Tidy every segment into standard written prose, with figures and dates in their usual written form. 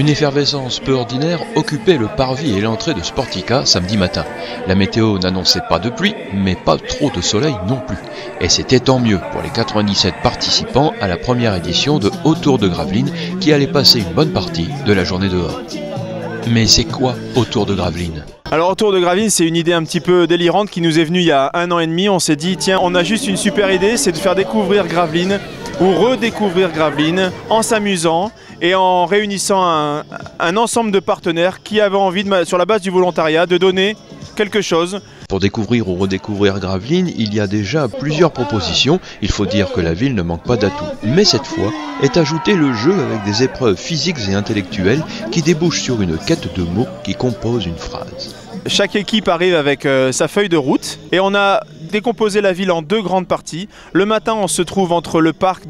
Une effervescence peu ordinaire occupait le parvis et l'entrée de Sportica samedi matin. La météo n'annonçait pas de pluie, mais pas trop de soleil non plus. Et c'était tant mieux pour les 97 participants à la première édition de Autour de Gravelines qui allaient passer une bonne partie de la journée dehors. Mais c'est quoi Autour de Gravelines ? Alors Autour de Gravelines, c'est une idée un petit peu délirante qui nous est venue il y a 1 an et demi. On s'est dit, tiens, on a juste une super idée, c'est de faire découvrir Gravelines ou redécouvrir Gravelines en s'amusant et en réunissant un ensemble de partenaires qui avaient envie, sur la base du volontariat, de donner quelque chose. Pour découvrir ou redécouvrir Gravelines, il y a déjà plusieurs propositions. Il faut dire que la ville ne manque pas d'atouts. Mais cette fois est ajouté le jeu avec des épreuves physiques et intellectuelles qui débouchent sur une quête de mots qui composent une phrase. Chaque équipe arrive avec sa feuille de route et on a décomposé la ville en 2 grandes parties. Le matin, on se trouve entre le parc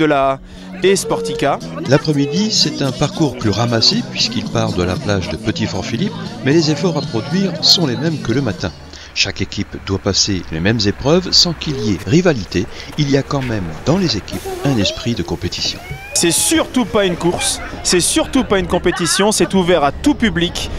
et Sportica. L'après-midi, c'est un parcours plus ramassé puisqu'il part de la plage de Petit-Fort-Philippe, mais les efforts à produire sont les mêmes que le matin. Chaque équipe doit passer les mêmes épreuves sans qu'il y ait rivalité. Il y a quand même dans les équipes un esprit de compétition. C'est surtout pas une course, c'est surtout pas une compétition, c'est ouvert à tout public.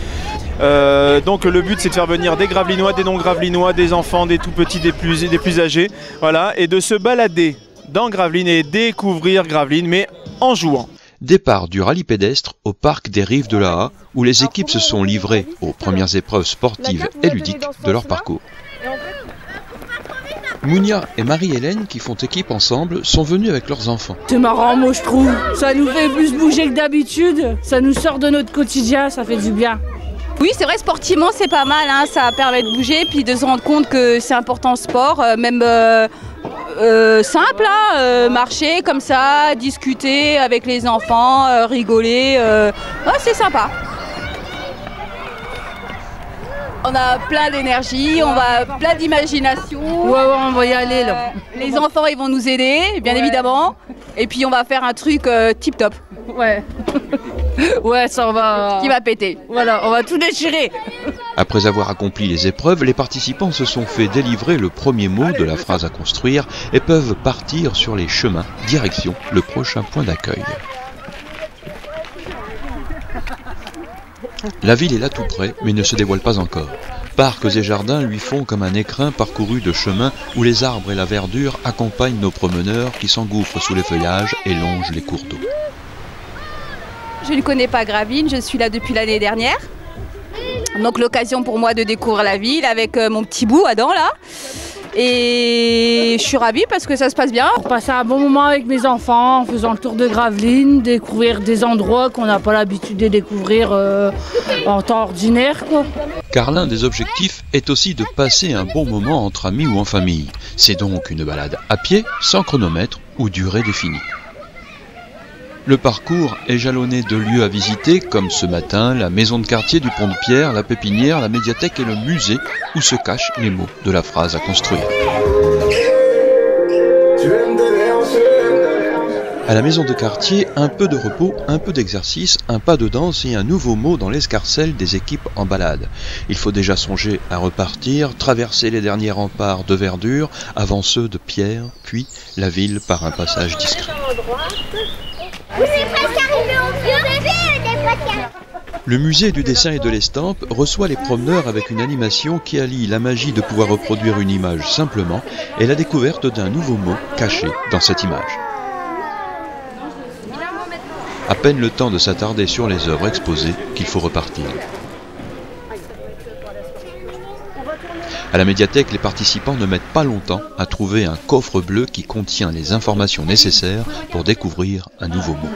Donc le but c'est de faire venir des Gravelinois, des non-Gravelinois, des enfants, des tout petits, des plus âgés, voilà, et de se balader dans Gravelines et découvrir Gravelines, mais en jouant. Départ du rallye pédestre au parc des Rives de la Haye, où les équipes se sont livrées aux premières épreuves sportives et ludiques de leur parcours. Mounia et Marie-Hélène, qui font équipe ensemble, sont venues avec leurs enfants. C'est marrant, moi je trouve. Ça nous fait plus bouger que d'habitude. Ça nous sort de notre quotidien, ça fait du bien. Oui, c'est vrai, sportivement c'est pas mal, hein, ça permet de bouger puis de se rendre compte que c'est important le sport, même simple, hein, marcher comme ça, discuter avec les enfants, rigoler, c'est sympa. On a plein d'énergie, on va plein d'imagination. Ouais, on va y aller là. Les enfants ils vont nous aider, bien évidemment, et puis on va faire un truc tip top. Ouais. Ouais, ça va. Qui va péter. Voilà, on va tout déchirer. Après avoir accompli les épreuves, les participants se sont fait délivrer le premier mot de la phrase à construire et peuvent partir sur les chemins, direction le prochain point d'accueil. La ville est là tout près, mais ne se dévoile pas encore. Parcs et jardins lui font comme un écrin parcouru de chemins où les arbres et la verdure accompagnent nos promeneurs qui s'engouffrent sous les feuillages et longent les cours d'eau. Je ne connais pas Gravelines, je suis là depuis l'année dernière. Donc l'occasion pour moi de découvrir la ville avec mon petit bout Adam là. Et je suis ravie parce que ça se passe bien. Pour passer un bon moment avec mes enfants en faisant le tour de Gravelines, découvrir des endroits qu'on n'a pas l'habitude de découvrir en temps ordinaire, quoi. Car l'un des objectifs est aussi de passer un bon moment entre amis ou en famille. C'est donc une balade à pied, sans chronomètre ou durée définie. Le parcours est jalonné de lieux à visiter, comme ce matin, la maison de quartier du Pont de Pierre, la pépinière, la médiathèque et le musée, où se cachent les mots de la phrase à construire. À la maison de quartier, un peu de repos, un peu d'exercice, un pas de danse et un nouveau mot dans l'escarcelle des équipes en balade. Il faut déjà songer à repartir, traverser les derniers remparts de verdure, avant ceux de pierre, puis la ville par un passage discret. Le musée du dessin et de l'estampe reçoit les promeneurs avec une animation qui allie la magie de pouvoir reproduire une image simplement et la découverte d'un nouveau mot caché dans cette image. À peine le temps de s'attarder sur les œuvres exposées qu'il faut repartir. À la médiathèque, les participants ne mettent pas longtemps à trouver un coffre bleu qui contient les informations nécessaires pour découvrir un nouveau mot.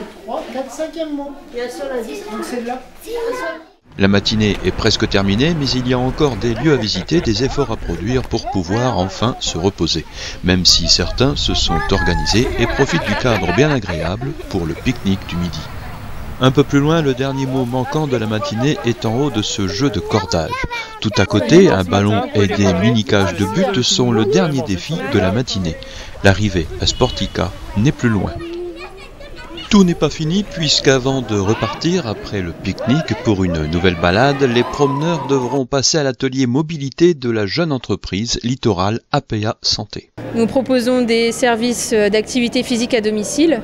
La matinée est presque terminée, mais il y a encore des lieux à visiter, des efforts à produire pour pouvoir enfin se reposer, même si certains se sont organisés et profitent du cadre bien agréable pour le pique-nique du midi. Un peu plus loin, le dernier mot manquant de la matinée est en haut de ce jeu de cordage. Tout à côté, un ballon et des mini-cages de but sont le dernier défi de la matinée. L'arrivée à Sportica n'est plus loin. Tout n'est pas fini puisqu'avant de repartir après le pique-nique pour une nouvelle balade, les promeneurs devront passer à l'atelier mobilité de la jeune entreprise Littoral APA Santé. Nous proposons des services d'activité physique à domicile,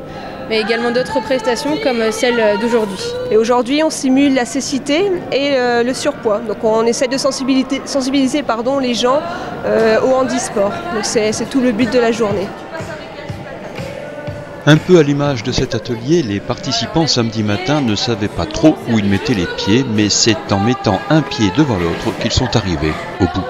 mais également d'autres prestations comme celle d'aujourd'hui. Et aujourd'hui, on simule la cécité et le surpoids. Donc on essaie de sensibiliser les gens au handisport. Donc c'est tout le but de la journée. Un peu à l'image de cet atelier, les participants samedi matin ne savaient pas trop où ils mettaient les pieds, mais c'est en mettant un pied devant l'autre qu'ils sont arrivés au bout.